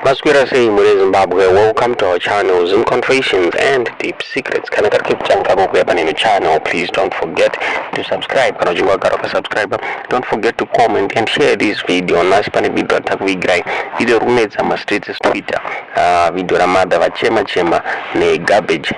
Masquera say Muri Zimbabwe, welcome to our channel, Zoom Confessions and Deep Secrets. Can I keep channel in the channel? Please don't forget to subscribe. Don't forget to comment and share this video. Nasi pane video takugrai video runetsa ma streets Twitter. Video ramada vachema chema ne garbage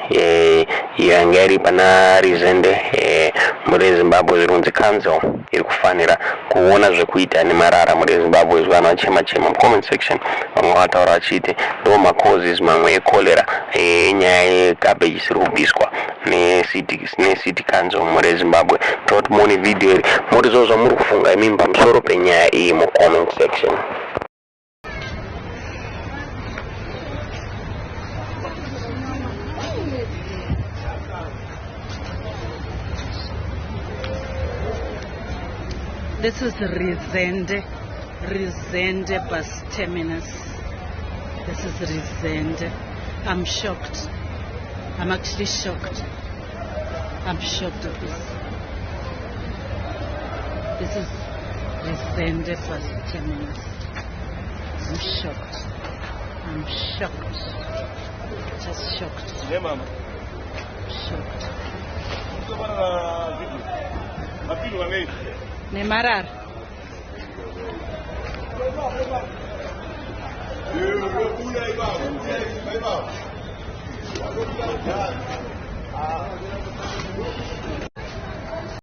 yange Ari Pana Rezende muri Zimbabwe zirunzi council iri kufanira kuona zvekuita nemarara muri Zimbabwe zvana vachema chema comment section vataura vachiti ndo macauses mamwe ekolera enyaya yegarbage isiri kubviswa necity council muri Zimbabwe. Tot moni video iri muri zvo zvamuri kufunga imi pamusoro penyaya iyi mu comment section. This is Rezende bus terminus. This is Rezende. I'm shocked. I'm actually shocked. I'm shocked at this. This is Rezende bus terminus. I'm shocked. I'm shocked. Just shocked. Yeah, mama. Shocked. Marara.